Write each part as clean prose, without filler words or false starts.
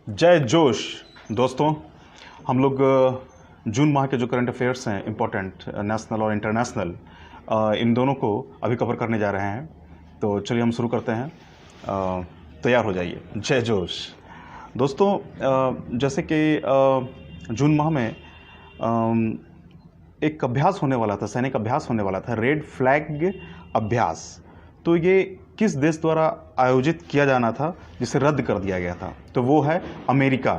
जय जोश। दोस्तों, हम लोग जून माह के जो करंट अफेयर्स हैं इम्पोर्टेंट नेशनल और इंटरनेशनल, इन दोनों को अभी कवर करने जा रहे हैं। तो चलिए हम शुरू करते हैं। तैयार हो जाइए। जय जोश। दोस्तों, जैसे कि जून माह में एक अभ्यास होने वाला था, सैनिक अभ्यास होने वाला था, रेड फ्लैग अभ्यास। तो ये किस देश द्वारा आयोजित किया जाना था जिसे रद्द कर दिया गया था? तो वो है अमेरिका,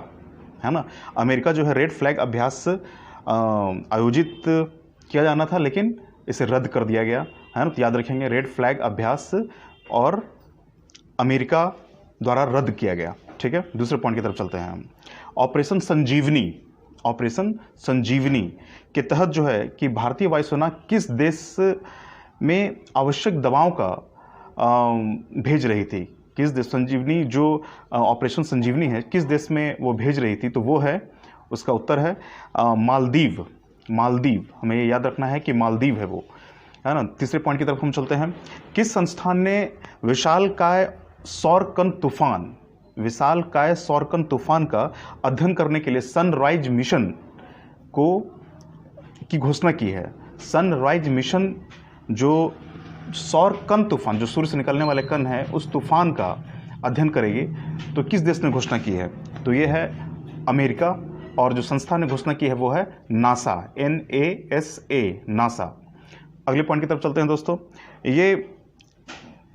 है ना। अमेरिका जो है रेड फ्लैग अभ्यास आयोजित किया जाना था, लेकिन इसे रद्द कर दिया गया, है ना। तो याद रखेंगे, रेड फ्लैग अभ्यास और अमेरिका द्वारा रद्द किया गया। ठीक है, दूसरे पॉइंट की तरफ चलते हैं हम। ऑपरेशन संजीवनी के तहत जो है कि भारतीय वायुसेना किस देश में आवश्यक दवाओं का भेज रही थी? किस देश संजीवनी, जो ऑपरेशन संजीवनी है, किस देश में वो भेज रही थी? तो वो है, उसका उत्तर है मालदीव। हमें ये याद रखना है कि मालदीव है वो, है ना। तीसरे पॉइंट की तरफ हम चलते हैं। किस संस्थान ने विशालकाय सौरकण तूफान का अध्ययन करने के लिए सनराइज मिशन की घोषणा की है? सनराइज मिशन, जो सौरकण तूफान, जो सूर्य से निकलने वाले कण है, उस तूफान का अध्ययन करेगी, तो किस देश ने घोषणा की है? तो ये है अमेरिका, और जो संस्था ने घोषणा की है वो है नासा, NASA, नासा। अगले पॉइंट की तरफ चलते हैं दोस्तों। ये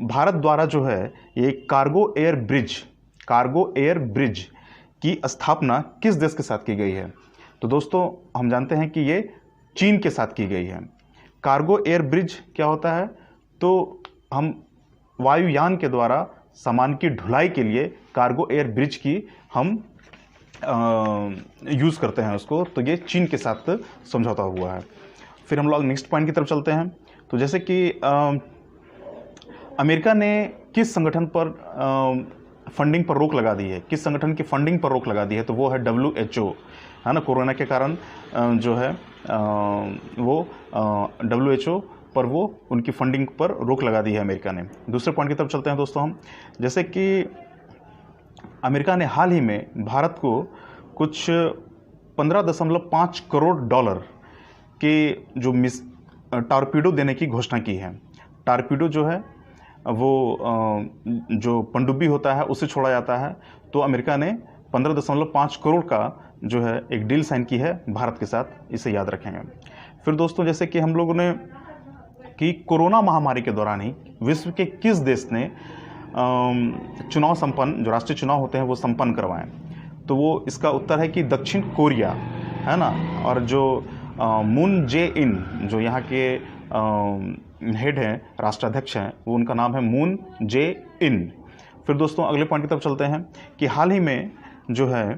भारत द्वारा जो है ये कार्गो एयर ब्रिज की स्थापना किस देश के साथ की गई है? तो दोस्तों, हम जानते हैं कि ये चीन के साथ की गई है। कार्गो एयर ब्रिज क्या होता है? तो हम वायुयान के द्वारा सामान की ढुलाई के लिए कार्गो एयर ब्रिज की हम यूज़ करते हैं उसको। तो ये चीन के साथ समझौता हुआ है। फिर हम लोग नेक्स्ट पॉइंट की तरफ चलते हैं। तो जैसे कि अमेरिका ने किस संगठन पर फंडिंग पर रोक लगा दी है? किस संगठन की फंडिंग पर रोक लगा दी है? तो वो है WHO, है ना। कोरोना के कारण जो है वो WHO पर वो उनकी फंडिंग पर रोक लगा दी है अमेरिका ने। दूसरे पॉइंट की तरफ चलते हैं दोस्तों हम। जैसे कि अमेरिका ने हाल ही में भारत को कुछ 15.5 करोड़ डॉलर के जो टॉर्पीडो देने की घोषणा की है। टॉर्पीडो जो है वो जो पनडुब्बी होता है उससे छोड़ा जाता है। तो अमेरिका ने 15.5 करोड़ का जो है एक डील साइन की है भारत के साथ, इसे याद रखेंगे। फिर दोस्तों, जैसे कि हम लोगों ने कि कोरोना महामारी के दौरान ही विश्व के किस देश ने चुनाव संपन्न, जो राष्ट्रीय चुनाव होते हैं वो संपन्न करवाएं? तो वो, इसका उत्तर है कि दक्षिण कोरिया, है ना। और जो मून जे इन, जो यहाँ के हेड हैं, राष्ट्राध्यक्ष हैं, वो उनका नाम है मून जे इन। फिर दोस्तों, अगले पॉइंट की तरफ चलते हैं कि हाल ही में जो है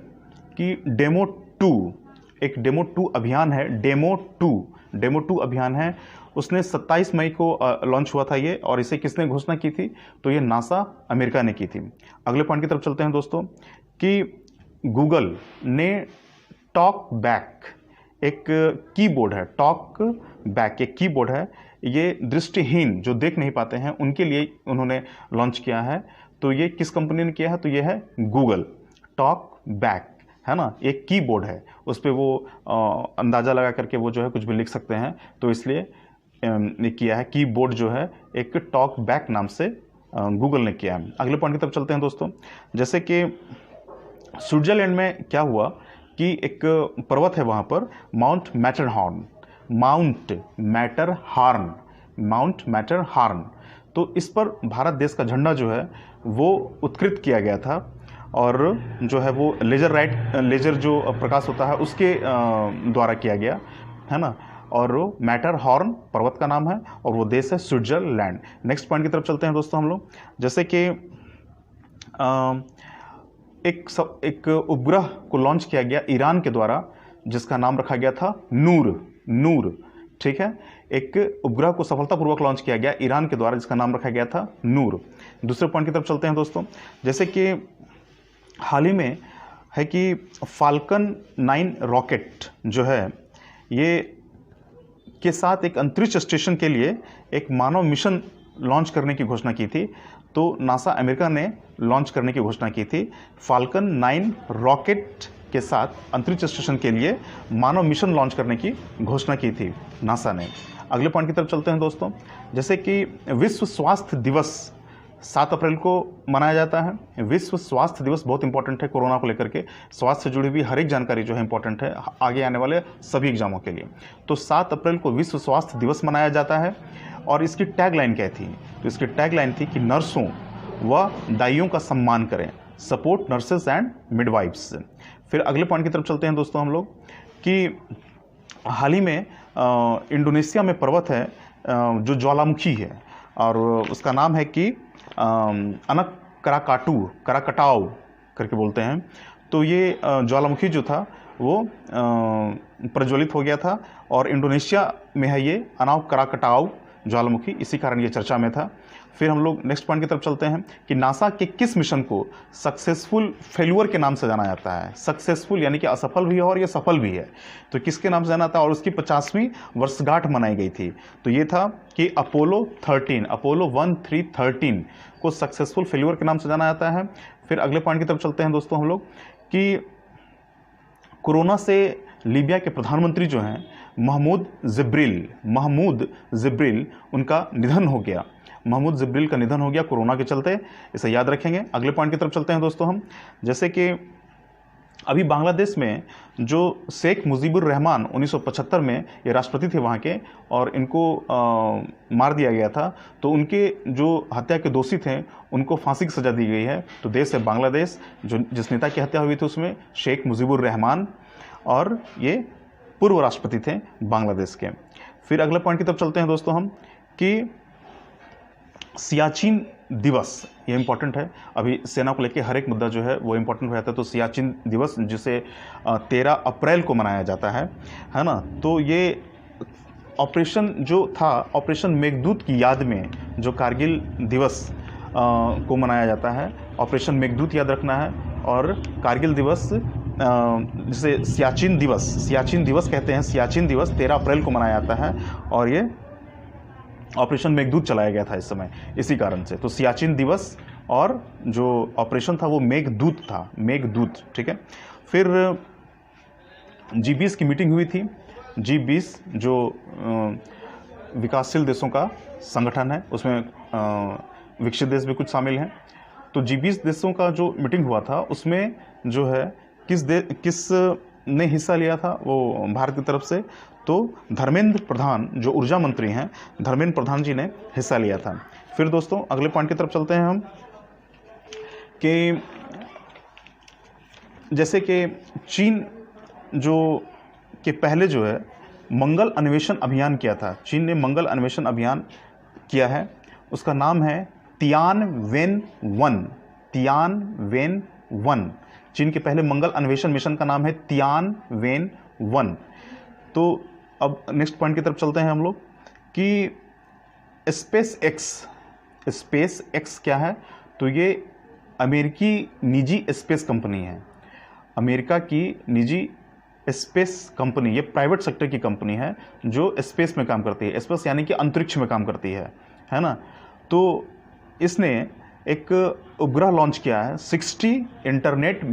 कि डेमो 2 अभियान है। डेमो 2 अभियान है, उसने 27 मई को लॉन्च हुआ था ये, और इसे किसने घोषणा की थी? तो ये नासा, अमेरिका ने की थी। अगले पॉइंट की तरफ चलते हैं दोस्तों कि गूगल ने टॉक बैक, एक कीबोर्ड है, टॉक बैक एक कीबोर्ड है, ये दृष्टिहीन जो देख नहीं पाते हैं उनके लिए उन्होंने लॉन्च किया है। तो ये किस कंपनी ने किया है? तो ये है गूगल। टॉक बैक, है ना, एक कीबोर्ड है, उस पर वो अंदाज़ा लगा करके वो जो है कुछ भी लिख सकते हैं, तो इसलिए किया है। कीबोर्ड जो है एक टॉक बैक नाम से गूगल ने किया है। अगले पॉइंट की तरफ चलते हैं दोस्तों। जैसे कि स्विट्जरलैंड में क्या हुआ कि एक पर्वत है वहाँ पर, माउंट मैटरहॉर्न। तो इस पर भारत देश का झंडा जो है वो उत्कृत किया गया था, और जो है वो लेजर जो प्रकाश होता है उसके द्वारा किया गया, है ना। और वो मैटरहॉर्न पर्वत का नाम है, और वो देश है स्विट्जरलैंड। नेक्स्ट पॉइंट की तरफ चलते हैं दोस्तों हम लोग। जैसे कि एक उपग्रह को लॉन्च किया गया ईरान के द्वारा, जिसका नाम रखा गया था नूर। ठीक है, एक उपग्रह को सफलतापूर्वक लॉन्च किया गया ईरान के द्वारा, जिसका नाम रखा गया था नूर। दूसरे पॉइंट की तरफ चलते हैं दोस्तों। जैसे कि हाल ही में है कि फाल्कन 9 रॉकेट जो है ये के साथ एक अंतरिक्ष स्टेशन के लिए एक मानव मिशन लॉन्च करने की घोषणा की थी। तो नासा, अमेरिका ने लॉन्च करने की घोषणा की थी। फाल्कन 9 रॉकेट के साथ अंतरिक्ष स्टेशन के लिए मानव मिशन लॉन्च करने की घोषणा की थी नासा ने। अगले पॉइंट की तरफ चलते हैं दोस्तों। जैसे कि विश्व स्वास्थ्य दिवस 7 अप्रैल को मनाया जाता है। विश्व स्वास्थ्य दिवस बहुत इंपॉर्टेंट है कोरोना को लेकर के। स्वास्थ्य से जुड़ी हुई हर एक जानकारी जो है इंपॉर्टेंट है आगे आने वाले सभी एग्जामों के लिए। तो 7 अप्रैल को विश्व स्वास्थ्य दिवस मनाया जाता है। और इसकी टैगलाइन क्या थी? तो इसकी टैगलाइन थी कि नर्सों व दाइयों का सम्मान करें, सपोर्ट नर्सेस एंड मिडवाइफ्स। फिर अगले पॉइंट की तरफ चलते हैं दोस्तों हम लोग कि हाल ही में इंडोनेशिया में पर्वत है जो ज्वालामुखी है और उसका नाम है कि अनक कराकटाओ करके बोलते हैं। तो ये ज्वालामुखी जो था वो प्रज्वलित हो गया था और इंडोनेशिया में है ये अनाव कराकटाओ ज्वालामुखी, इसी कारण ये चर्चा में था। फिर हम लोग नेक्स्ट पॉइंट की तरफ चलते हैं कि नासा के किस मिशन को सक्सेसफुल फेल्यूर के नाम से जाना जाता है? सक्सेसफुल यानी कि असफल भी है और ये सफल भी है, तो किसके नाम से जाना था? और उसकी 50वीं वर्षगांठ मनाई गई थी। तो ये था कि अपोलो 13 को सक्सेसफुल फेल्यूर के नाम से जाना जाता है। फिर अगले पॉइंट की तरफ चलते हैं दोस्तों हम लोग कि कोरोना से लीबिया के प्रधानमंत्री जो हैं महमूद जिब्रिल उनका निधन हो गया। महमूद जिब्रिल का निधन हो गया कोरोना के चलते, इसे याद रखेंगे। अगले पॉइंट की तरफ चलते हैं दोस्तों हम। जैसे कि अभी बांग्लादेश में जो शेख मुजीबुर रहमान 1975 में ये राष्ट्रपति थे वहाँ के और इनको मार दिया गया था, तो उनके जो हत्या के दोषी थे उनको फांसी की सज़ा दी गई है। तो देश है बांग्लादेश, जो जिस नेता की हत्या हुई थी उसमें शेख मुजीबुर रहमान, और ये पूर्व राष्ट्रपति थे बांग्लादेश के। फिर अगले पॉइंट की तरफ चलते हैं दोस्तों हम कि सियाचिन दिवस, ये इंपॉर्टेंट है। अभी सेना को लेकर हर एक मुद्दा जो है वो इंपॉर्टेंट हो जाता है। तो सियाचिन दिवस जिसे 13 अप्रैल को मनाया जाता है ना। तो ये ऑपरेशन जो था, ऑपरेशन मेघदूत की याद में जो कारगिल दिवस को मनाया जाता है, ऑपरेशन मेघदूत याद रखना है। और कारगिल दिवस जिसे सियाचिन दिवस कहते हैं, सियाचिन दिवस 13 अप्रैल को मनाया जाता है और ये ऑपरेशन मेघदूत चलाया गया था इस समय, इसी कारण से। तो सियाचिन दिवस और जो ऑपरेशन था वो मेघदूत था, मेघदूत, ठीक है। फिर G20 की मीटिंग हुई थी। G20 जो विकासशील देशों का संगठन है, उसमें विकसित देश भी कुछ शामिल हैं। तो G20 देशों का जो मीटिंग हुआ था उसमें जो है किस ने हिस्सा लिया था वो भारत की तरफ से? तो धर्मेंद्र प्रधान जो ऊर्जा मंत्री हैं, धर्मेंद्र प्रधान जी ने हिस्सा लिया था। फिर दोस्तों अगले पॉइंट की तरफ चलते हैं हम कि जैसे कि चीन जो के पहले जो है मंगल अन्वेषण अभियान किया था, चीन ने मंगल अन्वेषण अभियान किया है, उसका नाम है तियानवेन-1। चीन के पहले मंगल अन्वेषण मिशन का नाम है तियानवेन-1। तो अब नेक्स्ट पॉइंट की तरफ चलते हैं हम लोग कि स्पेस एक्स क्या है? तो ये अमेरिकी निजी स्पेस कंपनी है, अमेरिका की निजी स्पेस कंपनी, ये प्राइवेट सेक्टर की कंपनी है जो स्पेस में काम करती है। स्पेस यानी कि अंतरिक्ष में काम करती है ना। तो इसने एक उपग्रह लॉन्च किया है 60 इंटरनेट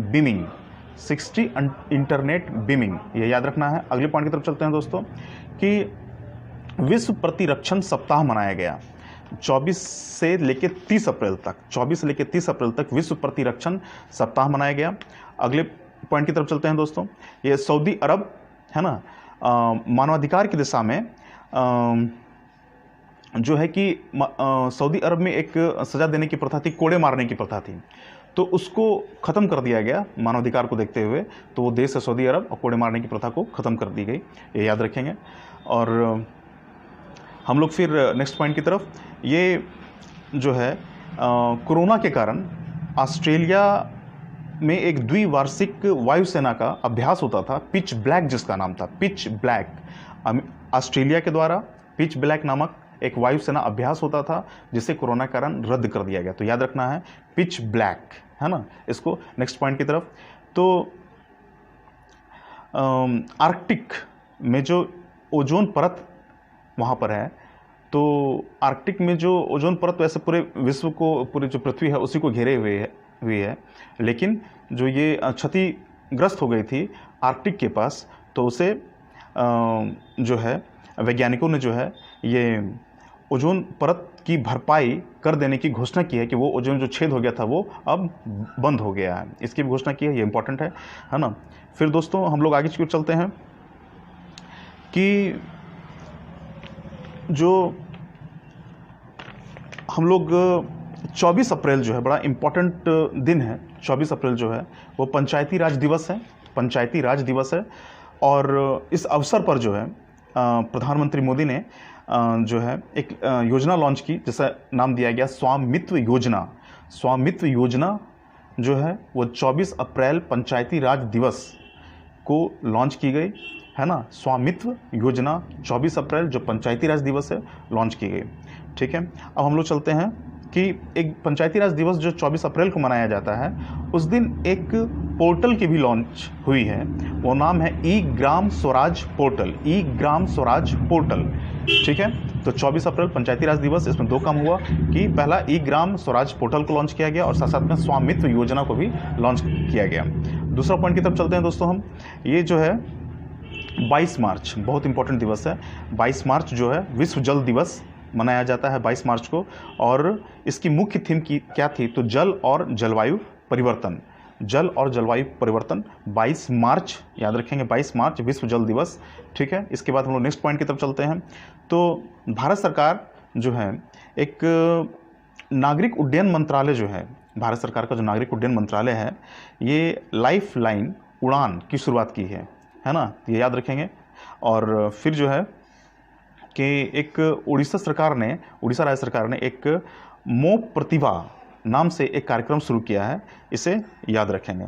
बीमिंग, ये याद रखना है। अगले पॉइंट की तरफ चलते हैं दोस्तों कि विश्व प्रतिरक्षण सप्ताह मनाया गया 24 से लेकर 30 अप्रैल तक विश्व प्रतिरक्षण सप्ताह मनाया गया। अगले पॉइंट की तरफ चलते हैं दोस्तों। ये सऊदी अरब है ना, मानवाधिकार की दिशा में जो है कि सऊदी अरब में एक सज़ा देने की प्रथा थी, कोड़े मारने की प्रथा थी, तो उसको ख़त्म कर दिया गया मानवाधिकार को देखते हुए। तो वो देश है सऊदी अरब और कोड़े मारने की प्रथा को ख़त्म कर दी गई, ये याद रखेंगे। और हम लोग फिर नेक्स्ट पॉइंट की तरफ, ये जो है कोरोना के कारण ऑस्ट्रेलिया में एक द्विवार्षिक वायुसेना का अभ्यास होता था, पिच ब्लैक जिसका नाम था, पिच ब्लैक। ऑस्ट्रेलिया के द्वारा पिच ब्लैक नामक एक वायुसेना अभ्यास होता था जिसे कोरोना के कारण रद्द कर दिया गया। तो याद रखना है पिच ब्लैक, है ना इसको। नेक्स्ट पॉइंट की तरफ, तो आर्कटिक में जो ओजोन परत वहाँ पर है, तो आर्कटिक में जो ओजोन परत वैसे पूरे विश्व को, पूरी जो पृथ्वी है उसी को घेरे हुए है, हुई है, लेकिन जो ये क्षतिग्रस्त हो गई थी आर्कटिक के पास, तो उसे जो है वैज्ञानिकों ने जो है ये ओजोन परत की भरपाई कर देने की घोषणा की है कि वो ओजोन जो छेद हो गया था वो अब बंद हो गया है, इसकी भी घोषणा की है। ये इंपॉर्टेंट है ना। फिर दोस्तों हम लोग आगे की ओर चलते हैं कि जो हम लोग 24 अप्रैल जो है बड़ा इम्पॉर्टेंट दिन है। 24 अप्रैल जो है वो पंचायती राज दिवस है, पंचायती राज दिवस है। और इस अवसर पर जो है प्रधानमंत्री मोदी ने जो है एक योजना लॉन्च की जिसका नाम दिया गया स्वामित्व योजना। स्वामित्व योजना जो है वो 24 अप्रैल पंचायती राज दिवस को लॉन्च की गई है ना। स्वामित्व योजना 24 अप्रैल जो पंचायती राज दिवस है लॉन्च की गई। ठीक है, अब हम लोग चलते हैं कि एक पंचायती राज दिवस जो 24 अप्रैल को मनाया जाता है, उस दिन एक पोर्टल की भी लॉन्च हुई है। वो नाम है ई ग्राम स्वराज पोर्टल, ई ग्राम स्वराज पोर्टल। ठीक है, तो 24 अप्रैल पंचायती राज दिवस, इसमें दो काम हुआ कि पहला ई ग्राम स्वराज पोर्टल को लॉन्च किया गया और साथ साथ में स्वामित्व योजना को भी लॉन्च किया गया। दूसरा पॉइंट की तरफ चलते हैं दोस्तों हम। ये जो है 22 मार्च बहुत इंपॉर्टेंट दिवस है। 22 मार्च जो है विश्व जल दिवस मनाया जाता है 22 मार्च को, और इसकी मुख्य थीम की क्या थी, तो जल और जलवायु परिवर्तन। जल और जलवायु परिवर्तन 22 मार्च याद रखेंगे, 22 मार्च विश्व जल दिवस। ठीक है, इसके बाद हम लोग नेक्स्ट पॉइंट की तरफ चलते हैं। तो भारत सरकार जो है एक नागरिक उड्डयन मंत्रालय जो है, भारत सरकार का जो नागरिक उड्डयन मंत्रालय है, ये लाइफ लाइन उड़ान की शुरुआत की है ना, ये याद रखेंगे। और फिर जो है कि एक उड़ीसा राज्य सरकार ने एक मो प्रतिभा नाम से एक कार्यक्रम शुरू किया है, इसे याद रखेंगे।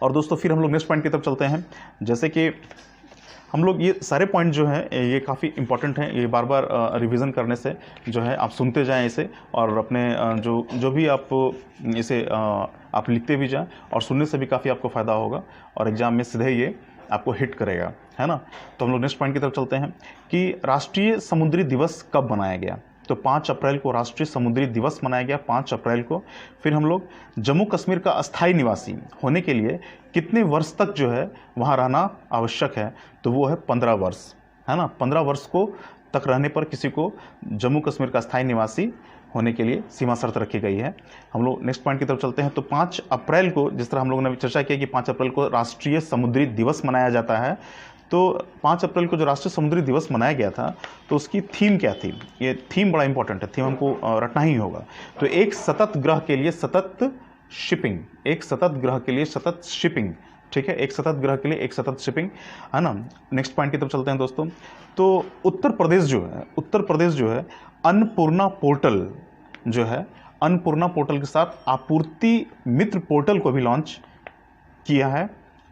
और दोस्तों फिर हम लोग नेक्स्ट पॉइंट की तरफ चलते हैं। जैसे कि हम लोग ये सारे पॉइंट जो हैं ये काफ़ी इंपॉर्टेंट हैं, ये बार बार रिवीजन करने से जो है आप सुनते जाएं इसे, और अपने जो भी आप इसे आप लिखते भी जाएं, और सुनने से भी काफ़ी आपको फ़ायदा होगा और एग्ज़ाम में सीधे ये आपको हिट करेगा, है ना। तो हम लोग नेक्स्ट पॉइंट की तरफ चलते हैं कि राष्ट्रीय समुद्री दिवस कब मनाया गया। तो 5 अप्रैल को राष्ट्रीय समुद्री दिवस मनाया गया, 5 अप्रैल को। फिर हम लोग जम्मू कश्मीर का अस्थायी निवासी होने के लिए कितने वर्ष तक जो है वहाँ रहना आवश्यक है, तो वो है 15 वर्ष, है ना। 15 वर्ष को तक रहने पर किसी को जम्मू कश्मीर का अस्थायी निवासी होने के लिए सीमा शर्त रखी गई है। हम लोग नेक्स्ट पॉइंट की तरफ चलते हैं। तो 5 अप्रैल को, जिस तरह हम लोगों ने चर्चा किया कि 5 अप्रैल को राष्ट्रीय समुद्री दिवस मनाया जाता है, तो 5 अप्रैल को जो राष्ट्रीय समुद्री दिवस मनाया गया था, तो उसकी थीम क्या थी। ये थीम बड़ा इंपॉर्टेंट है, थीम हमको रटना ही होगा। तो एक सतत ग्रह के लिए सतत शिपिंग, एक सतत ग्रह के लिए सतत शिपिंग। ठीक है, एक सतत ग्रह के लिए एक सतत शिपिंग, है ना। नेक्स्ट पॉइंट की तरफ चलते हैं दोस्तों। तो उत्तर प्रदेश जो है अन्नपूर्णा पोर्टल जो है, अन्नपूर्णा पोर्टल के साथ आपूर्ति मित्र पोर्टल को भी लॉन्च किया है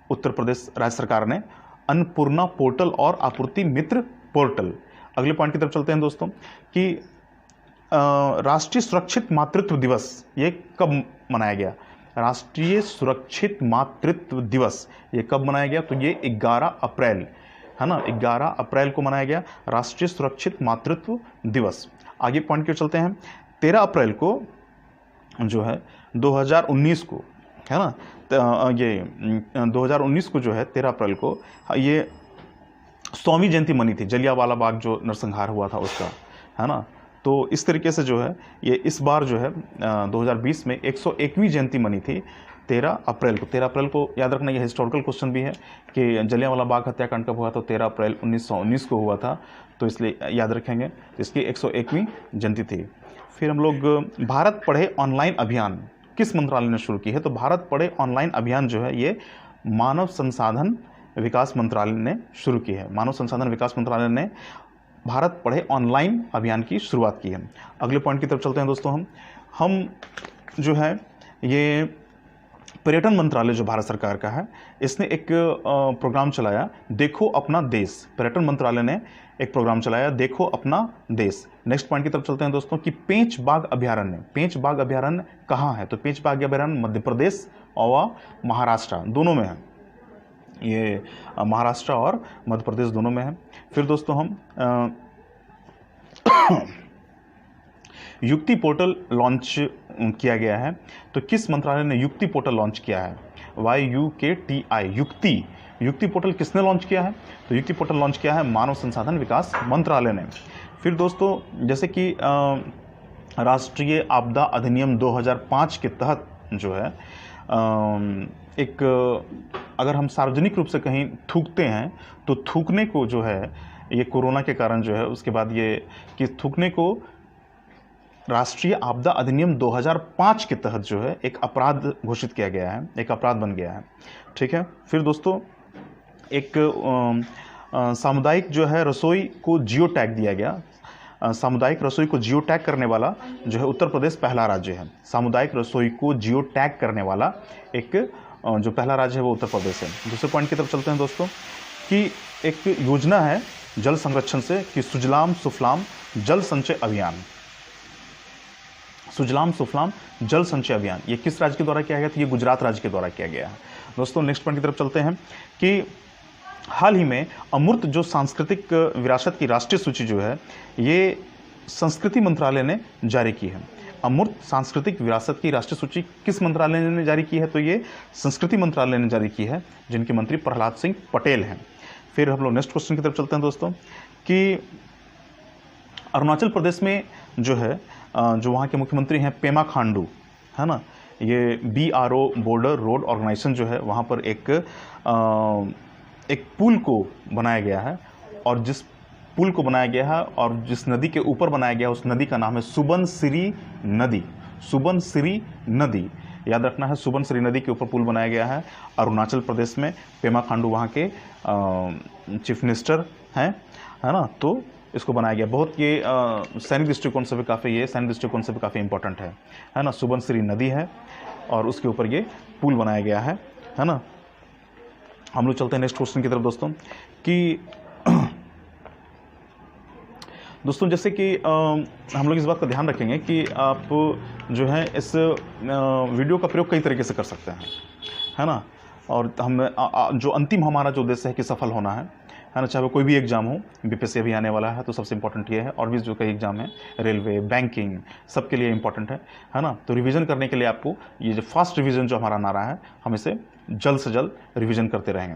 उत्तर प्रदेश राज्य सरकार ने। अन्नपूर्णा पोर्टल और आपूर्ति मित्र पोर्टल। अगले पॉइंट की तरफ चलते हैं दोस्तों कि राष्ट्रीय सुरक्षित मातृत्व दिवस ये कब मनाया गया। राष्ट्रीय सुरक्षित मातृत्व दिवस ये कब मनाया गया, तो ये 11 अप्रैल, है ना, 11 अप्रैल को मनाया गया राष्ट्रीय सुरक्षित मातृत्व दिवस। आगे पॉइंट की चलते हैं। 13 अप्रैल को जो है 2019 को, है ना, ये 2019 को जो है 13 अप्रैल को ये स्वामी जयंती मनी थी, जलियांवाला बाग जो नरसंहार हुआ था उसका, है ना। तो इस तरीके से जो है ये इस बार जो है 2020 में 101वीं जयंती मनी थी 13 अप्रैल को। 13 अप्रैल को याद रखना, ये हिस्टोरिकल क्वेश्चन भी है कि जलियांवाला बाग हत्याकांड कब हुआ, तो 13 अप्रैल 1919 को हुआ था, तो इसलिए याद रखेंगे। इसकी 101वीं जयंती थी। फिर हम लोग भारत पढ़े ऑनलाइन अभियान किस मंत्रालय ने शुरू की है, तो भारत पढ़े ऑनलाइन अभियान जो है ये मानव संसाधन विकास मंत्रालय ने शुरू की है। मानव संसाधन विकास मंत्रालय ने भारत पढ़े ऑनलाइन अभियान की शुरुआत की है। अगले पॉइंट की तरफ चलते हैं दोस्तों। हम जो है ये पर्यटन मंत्रालय जो भारत सरकार का है, इसने एक प्रोग्राम चलाया, देखो अपना देश। पर्यटन मंत्रालय ने एक प्रोग्राम चलाया, देखो अपना देश। नेक्स्ट पॉइंट की तरफ चलते हैं दोस्तों कि पेंच बाघ अभ्यारण्य, पेंच बाघ अभ्यारण्य कहाँ है, तो पेंच बाघ अभ्यारण्य मध्य प्रदेश और महाराष्ट्र दोनों में है। ये महाराष्ट्र और मध्य प्रदेश दोनों में है। फिर दोस्तों हम युक्ति पोर्टल लॉन्च किया गया है। तो किस मंत्रालय ने युक्ति पोर्टल लॉन्च किया है? YUKTI, युक्ति पोर्टल किसने लॉन्च किया है? तो युक्ति पोर्टल लॉन्च किया है मानव संसाधन विकास मंत्रालय ने। फिर दोस्तों जैसे कि राष्ट्रीय आपदा अधिनियम 2005 के तहत जो है एक अगर हम सार्वजनिक रूप से कहीं थूकते हैं तो थूकने को जो है ये कोरोना के कारण जो है उसके बाद ये कि थूकने को राष्ट्रीय आपदा अधिनियम 2005 के तहत जो है एक अपराध घोषित किया गया है, एक अपराध बन गया है। ठीक है। फिर दोस्तों एक सामुदायिक जो है रसोई को जियो टैग दिया गया। सामुदायिक रसोई को जियो टैग करने वाला जो है उत्तर प्रदेश पहला राज्य है। सामुदायिक रसोई को जियो टैग करने वाला एक जो पहला राज्य है वो उत्तर प्रदेश है। दूसरे पॉइंट की तरफ चलते हैं दोस्तों कि एक योजना है जल संरक्षण से कि सुजलाम सुफलाम जल संचय अभियान। सुजलाम सुफलाम जल संचय अभियान ये किस राज्य के द्वारा किया गया? तो ये गुजरात राज्य के द्वारा किया गया है। दोस्तों नेक्स्ट पॉइंट की तरफ चलते हैं कि हाल ही में अमूर्त जो सांस्कृतिक विरासत की राष्ट्रीय सूची जो है ये संस्कृति मंत्रालय ने जारी की है। अमूर्त सांस्कृतिक विरासत की राष्ट्रीय सूची किस मंत्रालय ने जारी की है? तो ये संस्कृति मंत्रालय ने जारी की है, जिनके मंत्री प्रहलाद सिंह पटेल हैं। फिर हम लोग नेक्स्ट क्वेश्चन की तरफ चलते हैं दोस्तों कि अरुणाचल प्रदेश में जो है जो वहाँ के मुख्यमंत्री हैं पेमा खांडू, है ना, ये BRO बॉर्डर रोड ऑर्गेनाइजेशन जो है वहाँ पर एक पुल को बनाया गया है और जिस पुल को बनाया गया है और जिस नदी के ऊपर बनाया गया है उस नदी का नाम है सुबनसिरी नदी। सुबनसिरी नदी याद रखना है, सुबनसिरी नदी के ऊपर पुल बनाया गया है अरुणाचल प्रदेश में। पेमा खांडू वहाँ के चीफ मिनिस्टर हैं, है ना। तो इसको बनाया गया, बहुत ये सैनिक दृष्टिकोण से भी काफ़ी इंपॉर्टेंट है ना। सुबनसिरी नदी है और उसके ऊपर ये पुल बनाया गया है ना। हम लोग चलते हैं नेक्स्ट क्वेश्चन की तरफ दोस्तों कि दोस्तों जैसे कि हम लोग इस बात का ध्यान रखेंगे कि आप जो है इस वीडियो का प्रयोग कई तरीके से कर सकते हैं, है ना। और हम जो अंतिम हमारा जो उद्देश्य है कि सफल होना है ना, चाहे वो कोई भी एग्जाम हो, BPSC अभी आने वाला है तो सबसे इंपॉर्टेंट ये है, और भी जो कई एग्जाम है रेलवे बैंकिंग सबके लिए इंपॉर्टेंट है ना। तो रिवीजन करने के लिए आपको ये जो फास्ट रिवीजन जो हमारा नारा है हम इसे जल्द से जल्द रिवीजन करते रहेंगे।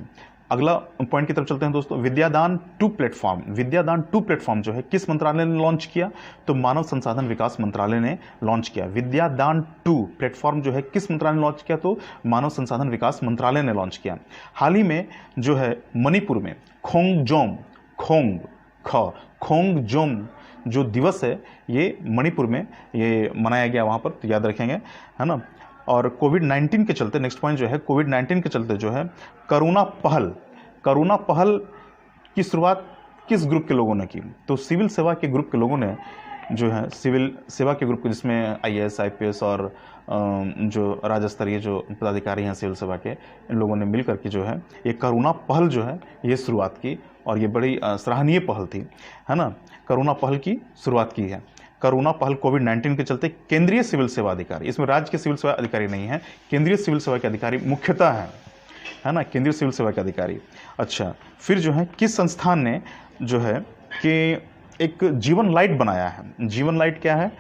अगला पॉइंट की तरफ चलते हैं दोस्तों, विद्यादान 2 प्लेटफॉर्म। विद्यादान 2 प्लेटफॉर्म जो है किस मंत्रालय ने लॉन्च किया? तो मानव संसाधन विकास मंत्रालय ने लॉन्च किया। विद्यादान 2 प्लेटफॉर्म जो है किस मंत्रालय ने लॉन्च किया? तो मानव संसाधन विकास मंत्रालय ने लॉन्च किया। हाल ही में जो है मणिपुर में खोंगजोम जो दिवस है ये मणिपुर में ये मनाया गया वहाँ पर, तो याद रखेंगे, है ना। और कोविड-19 के चलते नेक्स्ट पॉइंट जो है कोविड-19 के चलते जो है करुणा पहल की शुरुआत किस ग्रुप के लोगों ने की? तो सिविल सेवा के ग्रुप के लोगों ने जो है सिविल सेवा के ग्रुप जिसमें IAS IPS और जो राज्य स्तरीय जो पदाधिकारी हैं सिविल सेवा के, इन लोगों ने मिल करके जो है ये करुणा पहल जो है ये शुरुआत की और ये बड़ी सराहनीय पहल थी, है ना। करुणा पहल की शुरुआत की है। करुणा पहल कोविड-19 के चलते केंद्रीय सिविल सेवा अधिकारी, इसमें राज्य के सिविल सेवा अधिकारी नहीं है, केंद्रीय सिविल सेवा के अधिकारी मुख्यतः है ना, केंद्रीय सिविल सेवा के अधिकारी। अच्छा, फिर जो है किस संस्थान ने जो है कि एक जीवन लाइट बनाया है? जीवन लाइट क्या है?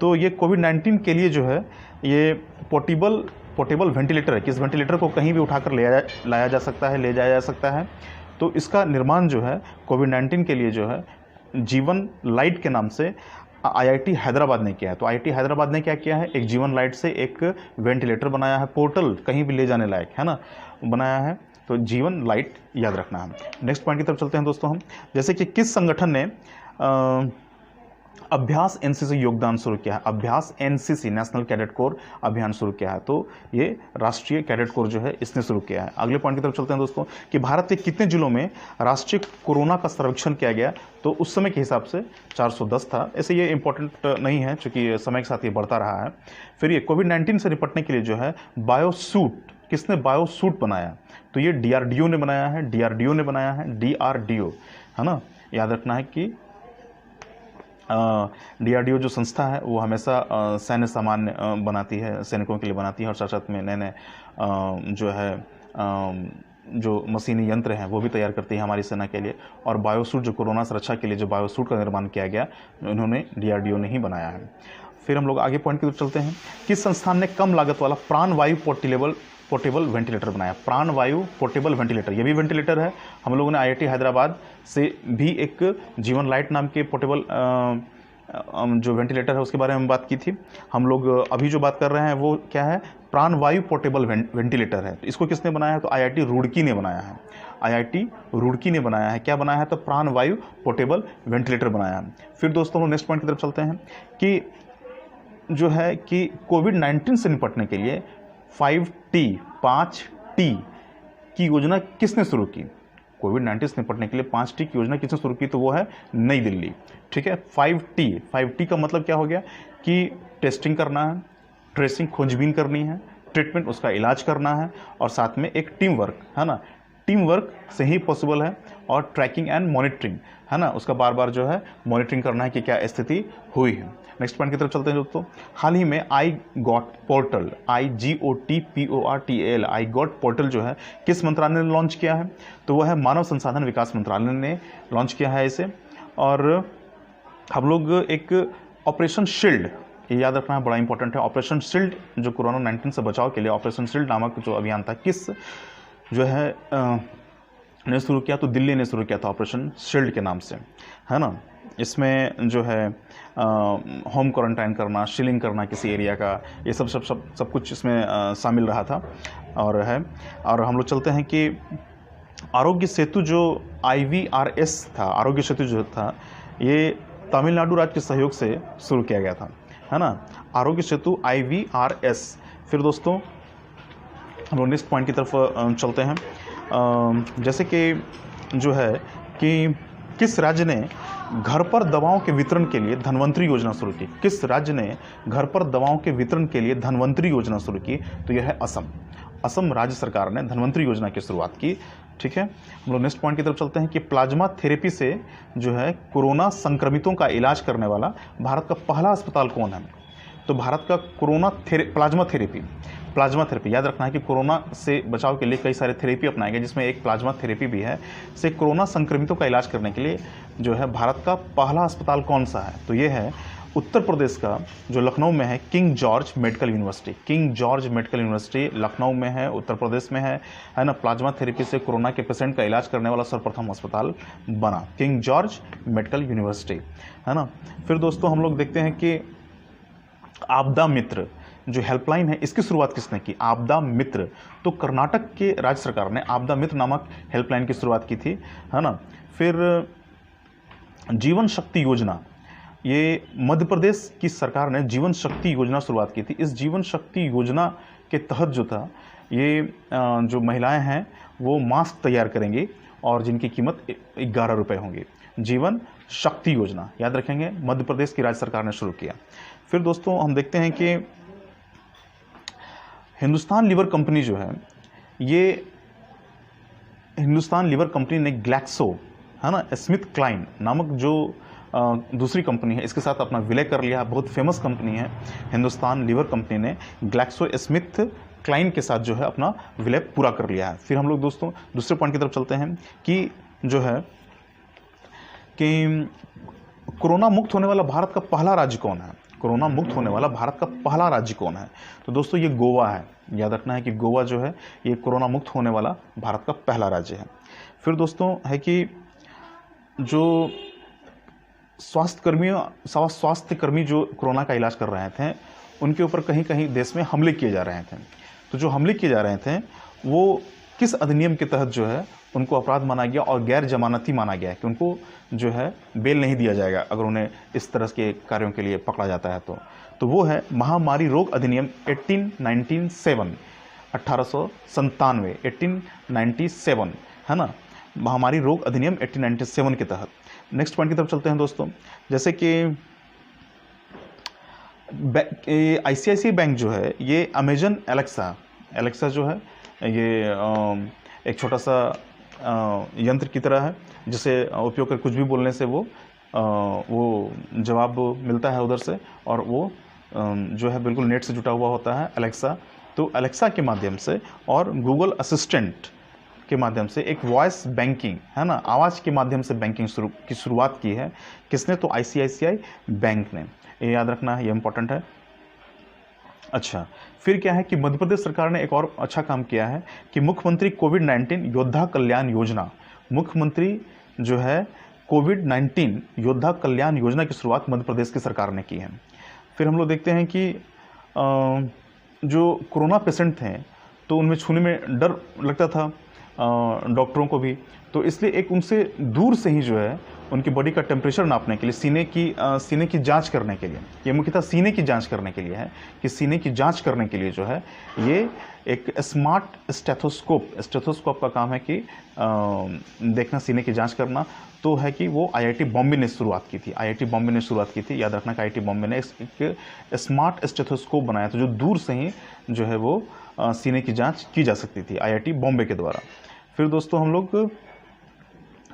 तो ये कोविड-19 के लिए जो है ये पोर्टेबल वेंटिलेटर है। किस वेंटिलेटर को कहीं भी उठाकर ले जाया जा सकता है। तो इसका निर्माण जो है कोविड-19 के लिए जो है जीवन लाइट के नाम से IIT हैदराबाद ने किया है। तो IIT हैदराबाद ने क्या किया है? एक जीवन लाइट से एक वेंटिलेटर बनाया है, पोर्टल कहीं भी ले जाने लायक, है ना, बनाया है। तो जीवन लाइट याद रखना है। नेक्स्ट पॉइंट की तरफ चलते हैं दोस्तों हम, जैसे कि किस संगठन ने अभ्यास NCC योगदान शुरू किया है? अभ्यास NCC नेशनल कैडेट कोर अभियान शुरू किया है। तो ये राष्ट्रीय कैडेट कोर जो है इसने शुरू किया है। अगले पॉइंट की तरफ चलते हैं दोस्तों कि भारत के कितने जिलों में राष्ट्रीय कोरोना का सर्वेक्षण किया गया? तो उस समय के हिसाब से 410 था। ऐसे ये इंपॉर्टेंट नहीं है क्योंकि समय के साथ ये बढ़ता रहा है। फिर ये कोविड-19 से निपटने के लिए जो है बायोसूट, किसने बायोसूट बनाया? तो ये DRDO ने बनाया है, DRDO, है ना। याद रखना है कि DRDO जो संस्था है वो हमेशा सैन्य सामान बनाती है, सैनिकों के लिए बनाती है और साथ साथ में नए जो है जो मशीनी यंत्र हैं वो भी तैयार करती है हमारी सेना के लिए। और बायोसूट जो कोरोना सुरक्षा के लिए जो बायोसूट का निर्माण किया गया उन्होंने DRDO ने ही बनाया है। फिर हम लोग आगे पॉइंट की तरफ चलते हैं। किस संस्थान ने कम लागत वाला प्राणवायु पोर्टेबल वेंटिलेटर बनाया? प्राणवायु पोर्टेबल वेंटिलेटर, ये भी वेंटिलेटर है। हम लोगों ने IIT हैदराबाद से भी एक जीवन लाइट नाम के पोर्टेबल जो वेंटिलेटर है उसके बारे में बात की थी। हम लोग अभी जो बात कर रहे हैं वो क्या है? प्राणवायु पोर्टेबल वेंटिलेटर है। तो इसको किसने बनाया है? तो IIT रुड़की ने बनाया है। IIT रुड़की ने बनाया है। क्या बनाया है? तो प्राणवायु पोर्टेबल वेंटिलेटर बनाया है। फिर दोस्तों हम नेक्स्ट पॉइंट की तरफ चलते हैं कि जो है कि कोविड-19 से निपटने के लिए 5T की योजना किसने शुरू की? कोविड-19 से निपटने के लिए 5T की योजना किसने शुरू की? तो वो है नई दिल्ली। ठीक है, 5T का मतलब क्या हो गया कि टेस्टिंग करना है, ट्रेसिंग खोजबीन करनी है, ट्रीटमेंट उसका इलाज करना है, और साथ में एक टीम वर्क, है ना, टीम वर्क से ही पॉसिबल है, और ट्रैकिंग एंड मॉनिटरिंग, है ना, उसका बार बार जो है मॉनिटरिंग करना है कि क्या स्थिति हुई है। नेक्स्ट पॉइंट की तरफ चलते हैं दोस्तों। हाल ही में I got portal, IGOTPORTAL, I got portal जो है किस मंत्रालय ने लॉन्च किया है? तो वह है मानव संसाधन विकास मंत्रालय ने लॉन्च किया है इसे। और हम लोग एक ऑपरेशन शील्ड, ये याद रखना बड़ा इंपॉर्टेंट है, ऑपरेशन शील्ड जो कोरोना-19 से बचाव के लिए ऑपरेशन शील्ड नामक जो अभियान था, किस जो है ने शुरू किया? तो दिल्ली ने शुरू किया था ऑपरेशन शील्ड के नाम से, है ना। इसमें जो है होम क्वारंटाइन करना, शीलिंग करना किसी एरिया का, ये सब कुछ इसमें शामिल रहा था और है। और हम लोग चलते हैं कि आरोग्य सेतु जो IVRS था, आरोग्य सेतु जो था, ये तमिलनाडु राज्य के सहयोग से शुरू किया गया था, है ना, आरोग्य सेतु IVRS। फिर दोस्तों हम लोग नेक्स्ट पॉइंट की तरफ चलते हैं। जैसे कि जो है कि किस राज्य ने घर पर दवाओं के वितरण के लिए धन्वंतरी योजना शुरू की? किस राज्य ने घर पर दवाओं के वितरण के लिए धन्वंतरी योजना शुरू की? तो यह है असम। असम राज्य सरकार ने धन्वंतरी योजना की शुरुआत की। ठीक है, हम लोग नेक्स्ट पॉइंट की तरफ चलते हैं कि प्लाज्मा थेरेपी से जो है कोरोना संक्रमितों का इलाज करने वाला भारत का पहला अस्पताल कौन है? तो भारत का प्लाज्मा थेरेपी याद रखना है कि कोरोना से बचाव के लिए कई सारे थेरेपी अपनाए गए, जिसमें एक प्लाज्मा थेरेपी भी है। से कोरोना संक्रमितों का इलाज करने के लिए जो है भारत का पहला अस्पताल कौन सा है? तो ये है उत्तर प्रदेश का, जो लखनऊ में है, king George medical university. King George medical university Lucknow में है, उत्तर प्रदेश में है ना। प्लाज्मा थेरेपी से कोरोना के पेशेंट का इलाज करने वाला सर्वप्रथम अस्पताल बना किंग जॉर्ज मेडिकल यूनिवर्सिटी, है ना। फिर दोस्तों हम लोग देखते हैं कि आपदा मित्र जो हेल्पलाइन है, इसकी शुरुआत किसने की? आपदा मित्र। तो कर्नाटक के राज्य सरकार ने आपदा मित्र नामक हेल्पलाइन की शुरुआत की थी, है ना। फिर जीवन शक्ति योजना, ये मध्य प्रदेश की सरकार ने जीवन शक्ति योजना शुरुआत की थी। इस जीवन शक्ति योजना के तहत जो था, ये जो महिलाएं हैं वो मास्क तैयार करेंगी और जिनकी कीमत 11 रुपये होंगी। जीवन शक्ति योजना याद रखेंगे, मध्य प्रदेश की राज्य सरकार ने शुरू किया। फिर दोस्तों हम देखते हैं कि हिंदुस्तान लीवर कंपनी जो है, ये हिंदुस्तान लीवर कंपनी ने ग्लैक्सो, है ना, स्मिथ क्लाइन नामक जो दूसरी कंपनी है, इसके साथ अपना विलय कर लिया। बहुत फेमस कंपनी है हिंदुस्तान लीवर कंपनी ने ग्लैक्सो स्मिथ क्लाइन के साथ जो है अपना विलय पूरा कर लिया है। फिर हम लोग दोस्तों दूसरे पॉइंट की तरफ चलते हैं कि जो है कि कोरोना मुक्त होने वाला भारत का पहला राज्य कौन है? कोरोना मुक्त होने वाला भारत का पहला राज्य कौन है? तो दोस्तों ये गोवा है। याद रखना है कि गोवा जो है ये कोरोना मुक्त होने वाला भारत का पहला राज्य है। फिर दोस्तों है कि जो स्वास्थ्यकर्मी जो कोरोना का इलाज कर रहे थे, उनके ऊपर कहीं कहीं देश में हमले किए जा रहे थे। तो जो हमले किए जा रहे थे वो किस अधिनियम के तहत जो है उनको अपराध माना गया और गैर जमानती माना गया है कि उनको जो है बेल नहीं दिया जाएगा अगर उन्हें इस तरह के कार्यों के लिए पकड़ा जाता है तो वो है महामारी रोग अधिनियम 1897, है ना, महामारी रोग अधिनियम 1897 के तहत। नेक्स्ट पॉइंट की तरफ चलते हैं दोस्तों। जैसे कि ICICI बैंक जो है ये अमेजन एलेक्सा जो है ये एक छोटा सा यंत्र की तरह है, जिसे उपयोग कर कुछ भी बोलने से वो जवाब मिलता है उधर से, और वो जो है बिल्कुल नेट से जुटा हुआ होता है एलेक्सा। तो एलेक्सा के माध्यम से और गूगल असिस्टेंट के माध्यम से एक वॉइस बैंकिंग, है ना, आवाज़ के माध्यम से बैंकिंग की शुरुआत की है। किसने? तो ICICI बैंक ने। ये याद रखना है, ये इंपॉर्टेंट है। अच्छा, फिर क्या है कि मध्य प्रदेश सरकार ने एक और अच्छा काम किया है कि मुख्यमंत्री कोविड-19 योद्धा कल्याण योजना, मुख्यमंत्री जो है कोविड-19 योद्धा कल्याण योजना की शुरुआत मध्य प्रदेश की सरकार ने की है। फिर हम लोग देखते हैं कि जो कोरोना पेशेंट थे तो उनमें छूने में डर लगता था डॉक्टरों को भी, तो इसलिए एक उनसे दूर से ही जो है उनकी बॉडी का टेम्परेचर नापने के लिए, सीने की जांच करने के लिए, ये मुख्यतः सीने की जांच करने के लिए है कि सीने की जांच करने के लिए जो है ये एक स्मार्ट स्टेथोस्कोप का काम है कि देखना, सीने की जांच करना, तो है कि वो आईआईटी बॉम्बे ने शुरुआत की थी। आईआईटी बॉम्बे ने शुरुआत की थी, याद रखना कि आईआईटी बॉम्बे ने एक स्मार्ट स्टेथोस्कोप बनाया था जो दूर से ही जो है वो सीने की जांच की जा सकती थी आईआईटी बॉम्बे के द्वारा। फिर दोस्तों हम लोग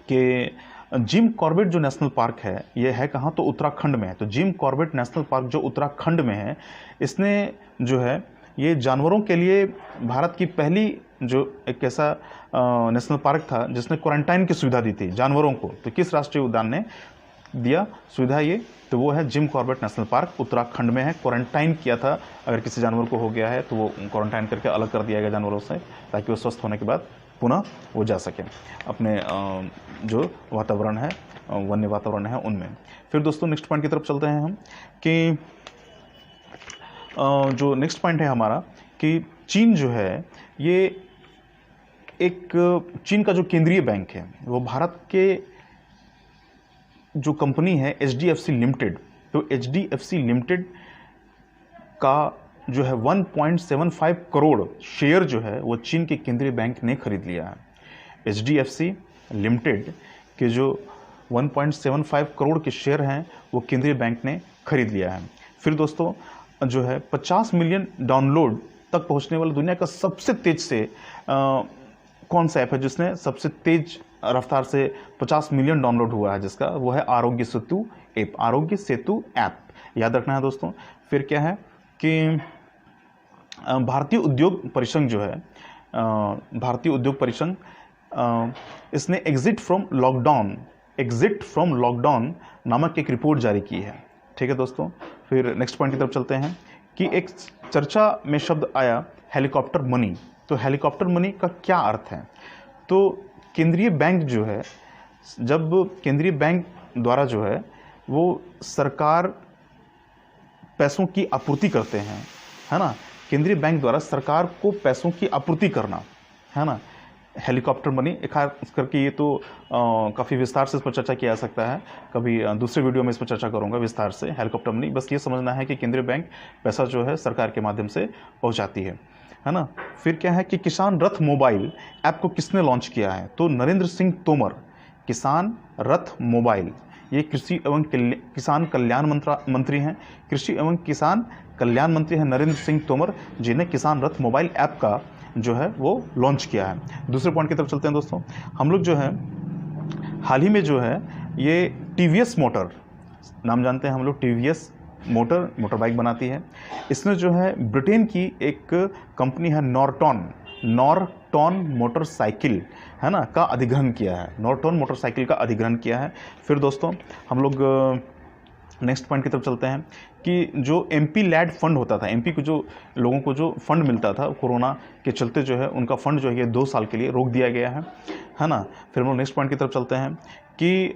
के जिम कॉर्बेट जो नेशनल पार्क है, ये है कहाँ, तो उत्तराखंड में है। तो जिम कॉर्बेट नेशनल पार्क जो उत्तराखंड में है, इसने जो है ये जानवरों के लिए भारत की पहली जो एक ऐसा नेशनल पार्क था जिसने क्वारंटाइन की सुविधा दी थी जानवरों को। तो किस राष्ट्रीय उद्यान ने दिया सुविधा ये, तो वो है Jim Corbett national park, Uttarakhand में है। क्वारंटाइन किया था, अगर किसी जानवर को हो गया है तो वो क्वारंटाइन करके अलग कर दिया गया जानवरों से, ताकि वो स्वस्थ होने के बाद पुनः वो जा सकें अपने जो वातावरण है, वन्य वातावरण है उनमें। फिर दोस्तों नेक्स्ट पॉइंट की तरफ चलते हैं हम कि जो नेक्स्ट पॉइंट है हमारा कि चीन जो है ये एक, चीन का जो केंद्रीय बैंक है वो भारत के जो कंपनी है एचडीएफसी लिमिटेड, तो एचडीएफसी लिमिटेड का जो है 1.75 करोड़ शेयर जो है वो चीन के केंद्रीय बैंक ने खरीद लिया है। एचडीएफसी लिमिटेड के जो 1.75 करोड़ के शेयर हैं वो केंद्रीय बैंक ने खरीद लिया है। फिर दोस्तों जो है 50 मिलियन डाउनलोड तक पहुंचने वाला दुनिया का सबसे तेज से कौन सा ऐप है जिसने सबसे तेज रफ्तार से 50 मिलियन डाउनलोड हुआ है, जिसका वो है आरोग्य सेतु ऐप, आरोग्य सेतु ऐप, याद रखना है दोस्तों। फिर क्या है कि भारतीय उद्योग परिसंघ जो है, भारतीय उद्योग परिसंघ इसने एग्जिट फ्रॉम लॉकडाउन नामक एक रिपोर्ट जारी की है। ठीक है दोस्तों, फिर नेक्स्ट पॉइंट की तरफ चलते हैं कि एक चर्चा में शब्द आया हेलीकॉप्टर मनी। तो हेलीकॉप्टर मनी का क्या अर्थ है, तो केंद्रीय बैंक जो है, जब केंद्रीय बैंक द्वारा जो है वो सरकार पैसों की आपूर्ति करते हैं, है ना, केंद्रीय बैंक द्वारा सरकार को पैसों की आपूर्ति करना, है ना, हेलीकॉप्टर मनी। खास करके ये तो काफ़ी विस्तार से इस पर चर्चा किया जा सकता है, कभी दूसरे वीडियो में इस पर चर्चा करूंगा विस्तार से। हेलीकॉप्टर मनी, बस ये समझना है कि केंद्रीय बैंक पैसा जो है सरकार के माध्यम से पहुंचाती है ना। फिर क्या है कि किसान रथ मोबाइल ऐप को किसने लॉन्च किया है, तो नरेंद्र सिंह तोमर। किसान रथ मोबाइल, ये कृषि एवं किसान कल्याण मंत्री हैं, कृषि एवं किसान कल्याण मंत्री हैं नरेंद्र सिंह तोमर, जिन्हें किसान रथ मोबाइल ऐप का जो है वो लॉन्च किया है। दूसरे पॉइंट की तरफ चलते हैं दोस्तों। हम लोग जो है हाल ही में जो है ये टीवीएस मोटर, नाम जानते हैं हम लोग, टीवीएस मोटर बाइक बनाती है। इसने जो है ब्रिटेन की एक कंपनी है नॉर्टन मोटरसाइकिल, है ना, का अधिग्रहण किया है, नॉर्टन मोटरसाइकिल का अधिग्रहण किया है। फिर दोस्तों हम लोग नेक्स्ट पॉइंट की तरफ चलते हैं कि जो एमपी लैड फंड होता था, एमपी को जो लोगों को जो फंड मिलता था कोरोना के चलते जो है उनका फंड जो है ये 2 साल के लिए रोक दिया गया है ना। फिर हम लोग नेक्स्ट पॉइंट की तरफ चलते हैं कि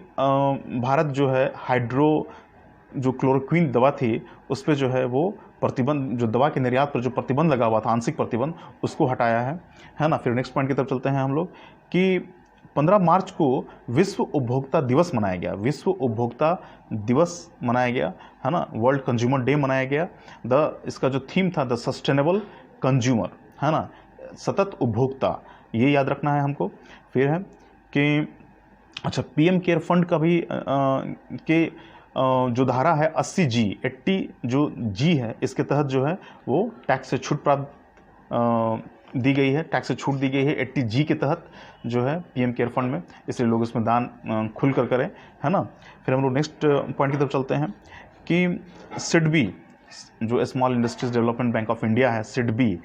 भारत जो है जो क्लोरोक्विन दवा थी उस पर जो है वो प्रतिबंध, जो दवा के निर्यात पर जो प्रतिबंध लगा हुआ था, आंशिक प्रतिबंध, उसको हटाया है ना। फिर नेक्स्ट पॉइंट की तरफ चलते हैं हम लोग कि 15 मार्च को विश्व उपभोक्ता दिवस मनाया गया, विश्व उपभोक्ता दिवस मनाया गया, है ना, वर्ल्ड कंज्यूमर डे मनाया गया। इसका जो थीम था द सस्टेनेबल कंज्यूमर, है ना, सतत उपभोक्ता, ये याद रखना है हमको। फिर है कि अच्छा पीएम केयर फंड का भी जो धारा है 80 जो जी है, इसके तहत जो है वो टैक्स से छूट प्राप्त दी गई है, टैक्स से छूट दी गई है 80 जी के तहत जो है पीएम केयर फंड में, इसलिए लोग इसमें दान खुलकर करें, है ना। फिर हम लोग नेक्स्ट पॉइंट की तरफ चलते हैं कि जो small industries development bank of India है, सिडबी,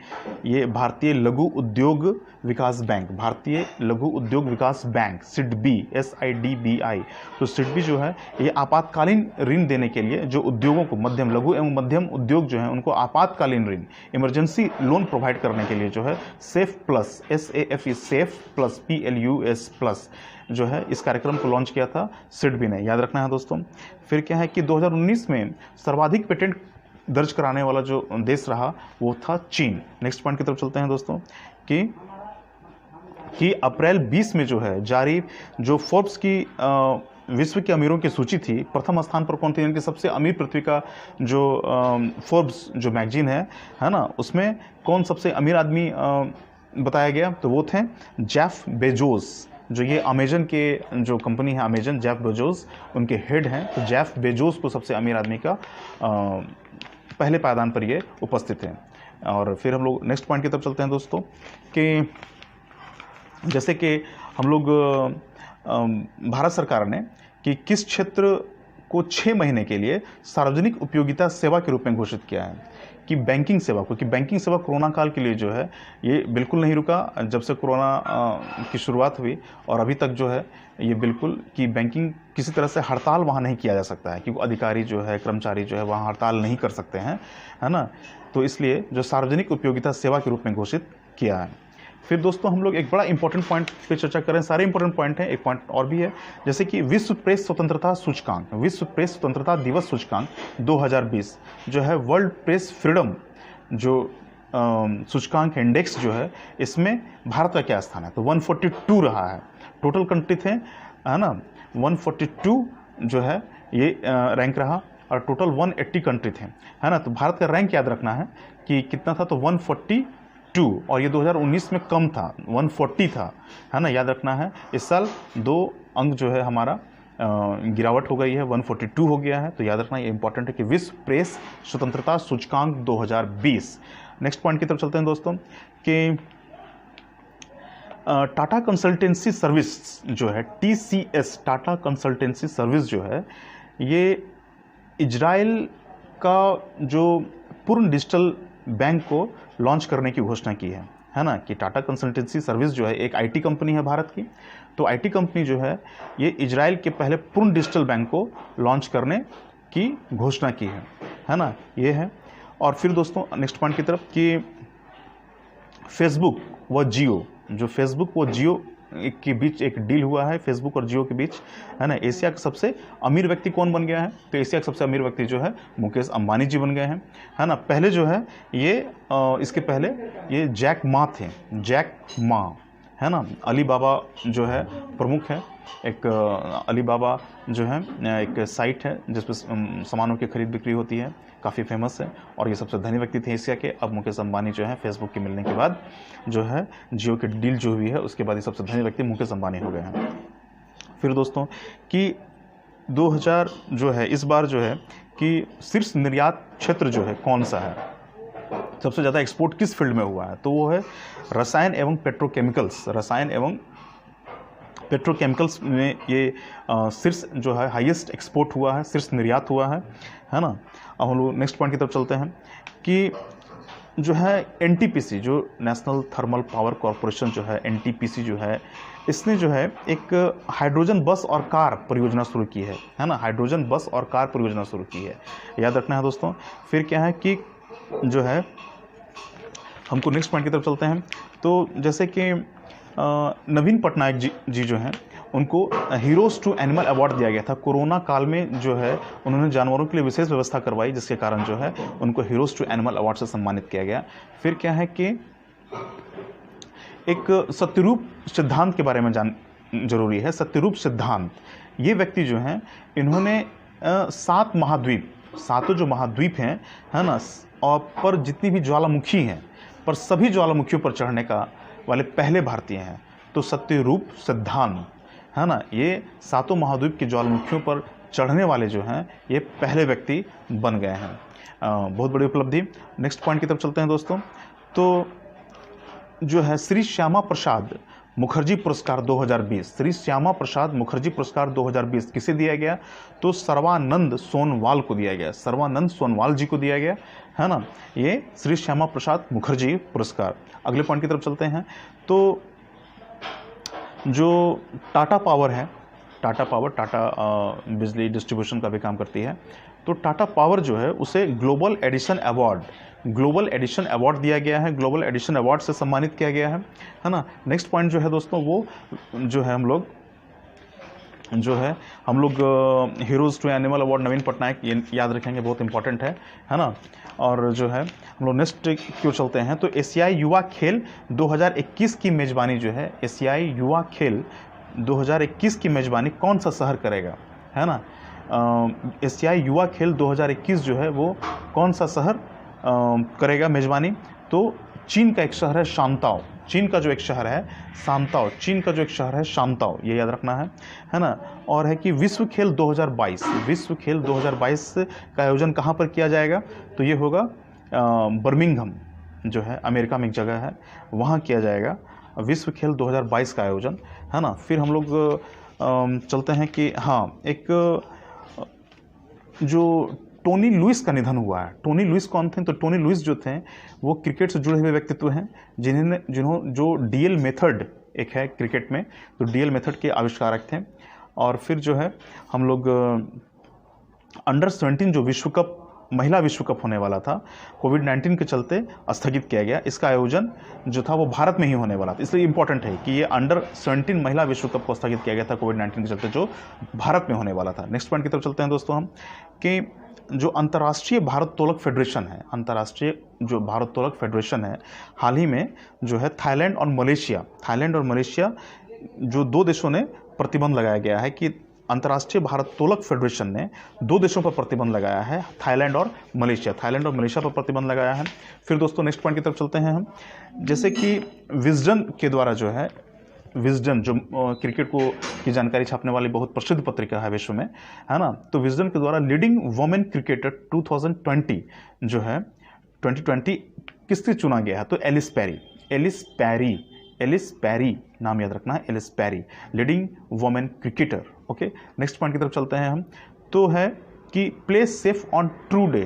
ये भारतीय लघु उद्योग विकास बैंक, भारतीय लघु उद्योग विकास बैंक, सिडबी, SIDBI। तो सिडबी जो है ये आपातकालीन ऋण देने के लिए जो उद्योगों को, मध्यम, लघु एवं मध्यम उद्योग जो है उनको आपातकालीन ऋण, इमरजेंसी लोन प्रोवाइड करने के लिए जो है safe plus, SAFE, safe plus PLUS plus जो है इस कार्यक्रम को लॉन्च किया था सिडबी ने, याद रखना है दोस्तों। फिर क्या है कि 2019 में सर्वाधिक पेटेंट दर्ज कराने वाला जो देश रहा वो था चीन। नेक्स्ट पॉइंट की तरफ चलते हैं दोस्तों कि अप्रैल 20 में जो है जारी जो फोर्ब्स की विश्व के अमीरों की सूची थी, प्रथम स्थान पर कौन थे, इनके सबसे अमीर पृथ्वी का जो फोर्ब्स जो मैगजीन है ना, उसमें कौन सबसे अमीर आदमी बताया गया, तो वो थे जेफ बेजोस, जो ये अमेजन के जो कंपनी है अमेजन, जेफ बेजोस उनके हेड हैं। तो जेफ बेजोस को सबसे अमीर आदमी का पहले पायदान पर ये उपस्थित हैं। और फिर हम लोग नेक्स्ट पॉइंट की तरफ चलते हैं दोस्तों कि जैसे कि हम लोग भारत सरकार ने कि किस क्षेत्र को 6 महीने के लिए सार्वजनिक उपयोगिता सेवा के रूप में घोषित किया है, कि बैंकिंग सेवा को, कि बैंकिंग सेवा कोरोना काल के लिए जो है ये बिल्कुल नहीं रुका, जब से कोरोना की शुरुआत हुई और अभी तक जो है ये बिल्कुल कि बैंकिंग किसी तरह से हड़ताल वहाँ नहीं किया जा सकता है, क्योंकि अधिकारी जो है, कर्मचारी जो है वहाँ हड़ताल नहीं कर सकते हैं, है ना। तो इसलिए जो सार्वजनिक उपयोगिता सेवा के रूप में घोषित किया है। फिर दोस्तों हम लोग एक बड़ा इंपॉर्टेंट पॉइंट पे चर्चा करें, सारे इंपॉर्टेंट पॉइंट हैं, एक पॉइंट और भी है, जैसे कि विश्व प्रेस स्वतंत्रता सूचकांक, विश्व प्रेस स्वतंत्रता दिवस सूचकांक 2020 जो है वर्ल्ड प्रेस फ्रीडम जो सूचकांक इंडेक्स जो है, इसमें भारत का क्या स्थान है, तो 142 रहा है। टोटल कंट्री थे, है ना, 142 जो है ये रैंक रहा और टोटल 180 कंट्री थे, है ना। तो भारत का रैंक याद रखना है कि कितना था, तो 142, और ये 2019 में कम था, 140 था, है ना, याद रखना है। इस साल 2 अंक जो है हमारा गिरावट हो गई है, 142 हो गया है। तो याद रखना ये इंपॉर्टेंट है कि विश्व प्रेस स्वतंत्रता सूचकांक 2020। नेक्स्ट पॉइंट की तरफ चलते हैं दोस्तों कि टाटा कंसल्टेंसी सर्विस जो है, TCS, टाटा कंसल्टेंसी सर्विस जो है, ये इजराइल का जो पूर्ण डिजिटल बैंक को लॉन्च करने की घोषणा की है ना, कि टाटा कंसल्टेंसी सर्विस जो है एक IT कंपनी है भारत की। तो IT कंपनी जो है ये इजराइल के पहले पूर्ण डिजिटल बैंक को लॉन्च करने की घोषणा की है ना, ये है। और फिर दोस्तों नेक्स्ट पॉइंट की तरफ कि फेसबुक व जियो, जो फेसबुक व जियो के बीच एक डील हुआ है, फेसबुक और जियो के बीच, है ना। एशिया का सबसे अमीर व्यक्ति कौन बन गया है, तो एशिया का सबसे अमीर व्यक्ति जो है मुकेश अंबानी जी बन गए हैं, है ना। पहले जो है ये इसके पहले ये जैक मा थे, जैक मा, है ना। अलीबाबा जो है प्रमुख है, एक अलीबाबा जो है एक साइट है जिस पर सामानों की खरीद बिक्री होती है, काफ़ी फेमस है, और ये सबसे धनी व्यक्ति थे एशिया के। अब मुकेश अंबानी जो है फेसबुक के मिलने के बाद जो है जियो की डील जो हुई है उसके बाद ये सबसे धनी व्यक्ति मुकेश अंबानी हो गए हैं। फिर दोस्तों कि 2000 जो है इस बार जो है कि शीर्ष निर्यात क्षेत्र जो है कौन सा है, सबसे ज़्यादा एक्सपोर्ट किस फील्ड में हुआ है, तो वो है रसायन एवं पेट्रोकेमिकल्स, रसायन एवं पेट्रोकेमिकल्स में ये शीर्ष जो है हाईएस्ट एक्सपोर्ट हुआ है, शीर्ष निर्यात हुआ है ना। अब हम लोग नेक्स्ट पॉइंट की तरफ चलते हैं कि जो है NTPC, जो नेशनल थर्मल पावर कॉरपोरेशन जो है, NTPC जो है, इसने जो है एक हाइड्रोजन बस और कार परियोजना शुरू की है ना, हाइड्रोजन बस और कार परियोजना शुरू की है, याद रखना है दोस्तों। फिर क्या है कि जो है हमको नेक्स्ट पॉइंट की तरफ चलते हैं, तो जैसे कि नवीन पटनायक जी जो हैं उनको हीरोज़ टू एनिमल अवार्ड दिया गया था। कोरोना काल में जो है उन्होंने जानवरों के लिए विशेष व्यवस्था करवाई, जिसके कारण जो है उनको हीरोज़ टू एनिमल अवार्ड से सम्मानित किया गया। फिर क्या है कि एक सत्यरूप सिद्धांत के बारे में जरूरी है। सत्यरूप सिद्धांत, ये व्यक्ति जो हैं इन्होंने 7 महाद्वीप, सातों जो महाद्वीप हैं, है ना, और पर जितनी भी ज्वालामुखी हैं, पर सभी ज्वालामुखियों पर चढ़ने का वाले पहले भारतीय हैं। तो सत्यरूप सिद्धांत, है ना, ये 7 महाद्वीप की ज्वालामुखियों पर चढ़ने वाले जो हैं ये पहले व्यक्ति बन गए हैं। बहुत बड़ी उपलब्धि। नेक्स्ट पॉइंट की तरफ चलते हैं दोस्तों, तो जो है श्री श्यामा प्रसाद मुखर्जी पुरस्कार 2020, श्री श्यामा प्रसाद मुखर्जी पुरस्कार 2020 किसे दिया गया? तो सर्वानंद सोनोवाल को दिया गया, सर्वानंद सोनोवाल जी को दिया गया, है ना, ये श्री श्यामा प्रसाद मुखर्जी पुरस्कार। अगले पॉइंट की तरफ चलते हैं। तो जो टाटा पावर है, टाटा पावर, टाटा बिजली डिस्ट्रीब्यूशन का भी काम करती है, तो टाटा पावर जो है उसे global edition award, global edition award दिया गया है, ग्लोबल एडिशन अवार्ड से सम्मानित किया गया है ना। नेक्स्ट पॉइंट जो है दोस्तों वो जो है हम लोग हीरोज़ टू एनिमल अवार्ड नवीन पटनायक, ये याद रखेंगे, बहुत इंपॉर्टेंट है ना। और जो है हम लोग नेक्स्ट क्यों चलते हैं, तो एशियाई युवा खेल 2021 की मेज़बानी जो है, एशियाई युवा खेल 2021 की मेज़बानी कौन सा शहर करेगा, है ना। एशियाई युवा खेल 2021 जो है वो कौन सा शहर करेगा मेज़बानी? तो चीन का एक शहर है शांताओ, चीन का जो एक शहर है शांताओ, चीन का जो एक शहर है शांताओ, ये याद रखना है ना। और है कि विश्व खेल 2022, विश्व खेल 2022 का आयोजन कहाँ पर किया जाएगा? तो ये होगा बर्मिंघम जो है अमेरिका में एक जगह है, वहाँ किया जाएगा विश्व खेल 2022 का आयोजन, है ना। फिर हम लोग चलते हैं कि हाँ, एक जो टोनी लुइस का निधन हुआ है। टोनी लुइस कौन थे? तो टोनी लुइस जो थे वो क्रिकेट से जुड़े हुए व्यक्तित्व हैं, जो डीएल मेथड एक है क्रिकेट में, तो डीएल मेथड के आविष्कारक थे। और फिर जो है हम लोग अंडर 17 जो विश्व कप, महिला विश्व कप होने वाला था, कोविड-19 के चलते स्थगित किया गया। इसका आयोजन जो था वो भारत में ही होने वाला था, इसलिए इंपॉर्टेंट है कि ये अंडर 17 महिला विश्व कप को स्थगित किया गया था कोविड-19 के चलते, जो भारत में होने वाला था। नेक्स्ट पॉइंट की तरफ चलते हैं दोस्तों हम, कि जो अंतर्राष्ट्रीय भारोत्तोलक फेडरेशन है, अंतर्राष्ट्रीय जो भारोत्तोलक फेडरेशन है, हाल ही में जो है थाईलैंड और मलेशिया जो दो देशों ने प्रतिबंध लगाया गया है, कि अंतर्राष्ट्रीय भारोत्तोलक फेडरेशन ने दो देशों पर प्रतिबंध लगाया है, थाईलैंड और मलेशिया पर प्रतिबंध लगाया है। फिर दोस्तों नेक्स्ट पॉइंट की तरफ चलते हैं हम, जैसे कि विजडन के द्वारा जो है, विजडन जो क्रिकेट की जानकारी छापने वाली बहुत प्रसिद्ध पत्रिका है विश्व में, है ना, तो विजडन के द्वारा लीडिंग वुमेन क्रिकेटर 2020 जो है 2020 किससे चुना गया है? तो एलिस पैरी नाम याद रखना है, Ellyse Perry, leading women cricketer. Okay, next point की तरफ चलते हैं हम, तो है कि play safe on true day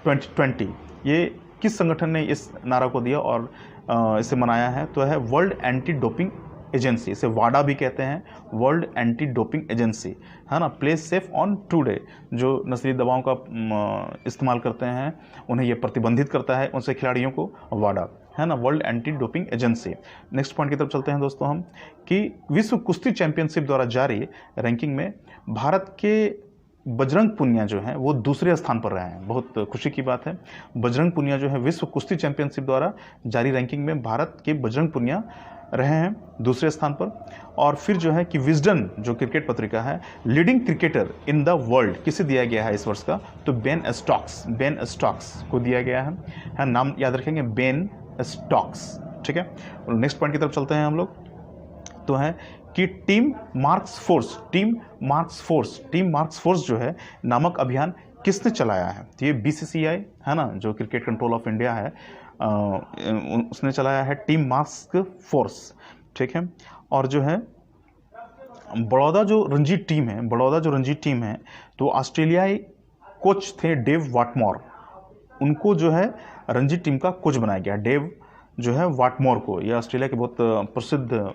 2020, ये किस संगठन ने इस नारा को दिया और इसे मनाया है? तो है वर्ल्ड एंटी डोपिंग एजेंसी, इसे वाडा भी कहते हैं, वर्ल्ड एंटी डोपिंग एजेंसी, है ना। Play safe on today, जो नस्ली दवाओं का इस्तेमाल करते हैं उन्हें यह प्रतिबंधित करता है, उनसे खिलाड़ियों को, वाडा, है ना, world anti doping agency. Next point की तरफ चलते हैं दोस्तों हम, कि विश्व कुश्ती चैंपियनशिप द्वारा जारी रैंकिंग में भारत के बजरंग पुनिया जो है वो दूसरे स्थान पर रहे हैं। बहुत खुशी की बात है, बजरंग पुनिया जो है विश्व कुश्ती चैंपियनशिप द्वारा जारी रैंकिंग में भारत के बजरंग पुनिया रहे हैं दूसरे स्थान पर। और फिर जो है कि विजडन जो क्रिकेट पत्रिका है, leading cricketer in the world किसे दिया गया है इस वर्ष का? तो बेन स्टोक्स को दिया गया है, नाम याद रखेंगे, बेन स्टोक्स, ठीक है। और नेक्स्ट पॉइंट की तरफ चलते हैं हम लोग, तो है कि टीम मार्क्स फोर्स जो है नामक अभियान किसने चलाया है? तो ये बीसीसीआई, है ना, जो क्रिकेट कंट्रोल ऑफ इंडिया है, उसने चलाया है टीम मार्क्स फोर्स, ठीक है। और जो है बड़ौदा जो रणजी टीम है, तो ऑस्ट्रेलियाई कोच थे डेव वाटमोर, उनको जो है रणजी टीम का कोच बनाया गया, डेव जो है वाटमोर को। यह ऑस्ट्रेलिया के बहुत प्रसिद्ध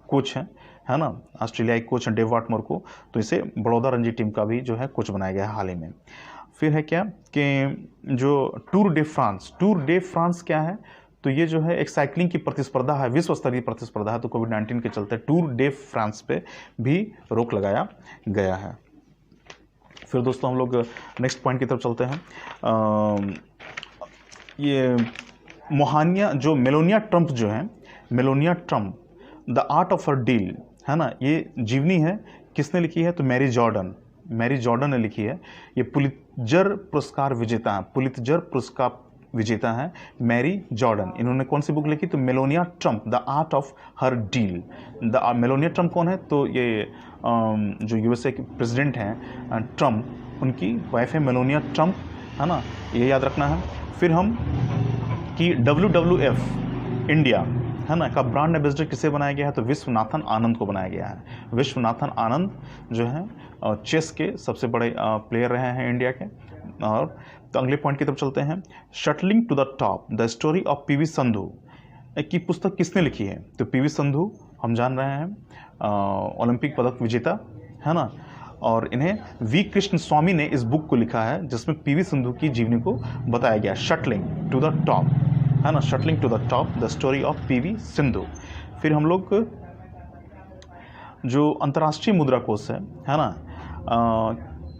कोच हैं, है ना, ऑस्ट्रेलियाई कोच हैं डेव वाटमोर को, तो इसे बड़ौदा रणजी टीम का भी जो है कोच बनाया गया है हाल ही में। फिर है क्या कि जो टूर डे फ्रांस क्या है? तो ये जो है एक साइकिलिंग की प्रतिस्पर्धा है, विश्व स्तरीय प्रतिस्पर्धा है, तो कोविड-19 के चलते टूर डे फ्रांस पे भी रोक लगाया गया है। फिर दोस्तों हम लोग नेक्स्ट पॉइंट की तरफ चलते हैं, ये Melania Trump the art of her deal, है ना, ये जीवनी है, किसने लिखी है? तो मैरी जॉर्डन ने लिखी है। ये पुलित्जर पुरस्कार विजेता है मैरी जॉर्डन। इन्होंने कौन सी बुक लिखी? तो Melania Trump the art of her deal. Melania Trump कौन है? तो ये जो यूएसए के प्रेसिडेंट हैं ट्रम्प, उनकी वाइफ है मेलोनिया ट्रम्प, है ना, ये याद रखना है। फिर हम कि WWF इंडिया, है ना, का ब्रांड एम्बेसडर किसे बनाया गया है, तो विश्वनाथन आनंद को बनाया गया है। विश्वनाथन आनंद जो है चेस के सबसे बड़े प्लेयर रहे हैं इंडिया के। और तो अगले पॉइंट की तरफ चलते हैं। Shuttling to the top the story of PV Sindhu की पुस्तक किसने लिखी है, तो पीवी संधू हम जान रहे हैं ओलंपिक पदक विजेता, है ना। और इन्हें वी कृष्ण स्वामी ने इस बुक को लिखा है जिसमें पीवी सिंधु की जीवनी को बताया गया, शटलिंग टू द टॉप, है ना, shuttling to the top the story of PV Sindhu. फिर हम लोग जो अंतर्राष्ट्रीय मुद्रा कोष है ना,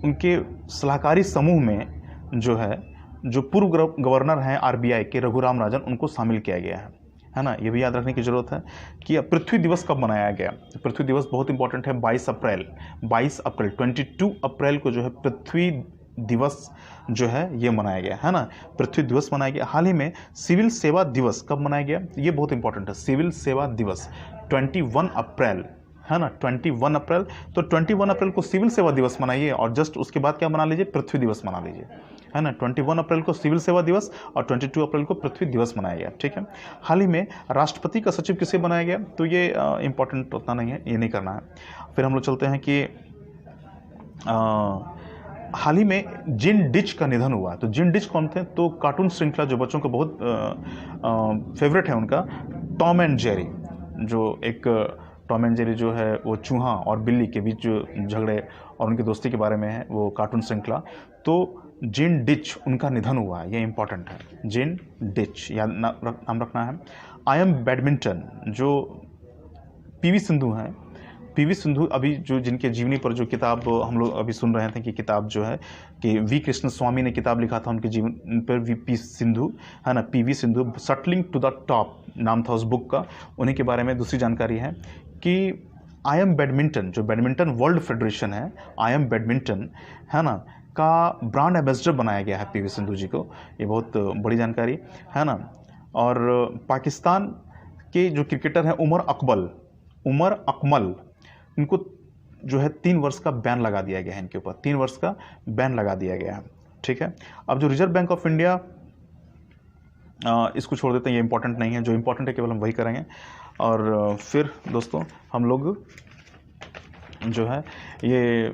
उनके सलाहकारी समूह में जो है, जो पूर्व गवर्नर हैं आरबीआई के रघुराम राजन, उनको शामिल किया गया है ना। ये भी याद रखने की जरूरत है कि पृथ्वी दिवस कब मनाया गया। पृथ्वी दिवस बहुत इंपॉर्टेंट है, 22 अप्रैल 22 अप्रैल को जो है पृथ्वी दिवस जो है ये मनाया गया, है ना। पृथ्वी दिवस मनाया गया। हाल ही में सिविल सेवा दिवस कब मनाया गया, ये बहुत इंपॉर्टेंट है। सिविल सेवा दिवस 21 अप्रैल, है ना, 21 अप्रैल। तो 21 अप्रैल को सिविल सेवा दिवस मनाइए और जस्ट उसके बाद क्या मना लीजिए, पृथ्वी दिवस मना लीजिए, है ना। 21 अप्रैल को सिविल सेवा दिवस और 22 अप्रैल को पृथ्वी दिवस मनाया गया, ठीक है। हाल ही में राष्ट्रपति का सचिव किसे बनाया गया, तो ये इंपॉर्टेंट उतना नहीं है, ये नहीं करना है। फिर हम लोग चलते हैं कि हाल ही में जिन डिच का निधन हुआ। तो जिन डिच कौन थे, तो कार्टून श्रृंखला जो बच्चों का बहुत फेवरेट है उनका, टॉम एंड जेरी। जो एक टॉम एंड जेरी जो है वो चूहा और बिल्ली के बीच जो झगड़े और उनकी दोस्ती के बारे में है, वो कार्टून श्रृंखला। तो जिन डिच उनका निधन हुआ, ये इंपॉर्टेंट है, जिन डिच याद नाम रखना है। आईएम बैडमिंटन जो पीवी सिंधु हैं, पीवी सिंधु अभी जो जिनके जीवनी पर जो किताब हम लोग अभी सुन रहे थे कि किताब जो है कि वी कृष्ण स्वामी ने किताब लिखा था उनके जीवन पर, वी सिंधु, है ना, PV Sindhu, shuttling to the top नाम था उस बुक का। उन्हीं के बारे में दूसरी जानकारी है कि आईएम बैडमिंटन जो बैडमिंटन वर्ल्ड फेडरेशन है, आईएम बैडमिंटन, है ना, का ब्रांड एम्बेसडर बनाया गया है पीवी सिंधु जी को। ये बहुत बड़ी जानकारी है ना। और पाकिस्तान के जो क्रिकेटर हैं उमर अकमल, इनको जो है 3 वर्ष का बैन लगा दिया गया है, इनके ऊपर 3 वर्ष का बैन लगा दिया गया है, ठीक है। अब जो रिजर्व बैंक ऑफ इंडिया, इसको छोड़ देते हैं, ये इंपॉर्टेंट नहीं है, जो इंपॉर्टेंट है केवल हम वही करेंगे। और फिर दोस्तों हम लोग जो है ये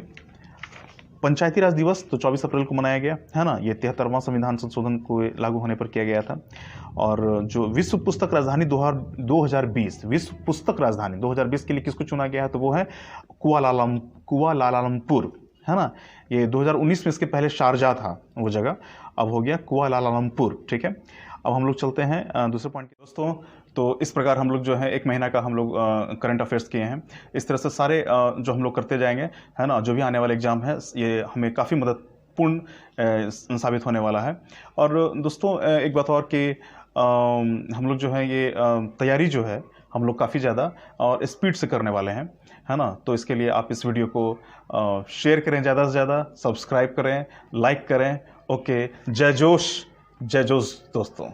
पंचायती राज दिवस तो 24 अप्रैल को मनाया गया, है ना। ये 73वां संविधान संशोधन को लागू होने पर किया गया था। और जो विश्व पुस्तक राजधानी 2020, विश्व पुस्तक राजधानी 2020 के लिए किसको चुना गया है, तो वो है कुआलालंपुर, है ना। ये 2019 में, इसके पहले शारजा था वो जगह, अब हो गया कुआलालंपुर, ठीक है। अब हम लोग चलते हैं दूसरे पॉइंट की दोस्तों। तो इस प्रकार हम लोग जो है 1 महीना का हम लोग करंट अफेयर्स किए हैं। इस तरह से सारे जो हम लोग करते जाएंगे, है ना, जो भी आने वाले एग्जाम है ये हमें काफ़ी मददपूर्ण साबित होने वाला है। और दोस्तों एक बात और कि हम लोग जो है ये तैयारी जो है हम लोग काफ़ी ज़्यादा और स्पीड से करने वाले हैं, है ना। तो इसके लिए आप इस वीडियो को शेयर करें ज़्यादा से ज़्यादा, सब्सक्राइब करें, लाइक करें। ओके, जय जोश दोस्तों।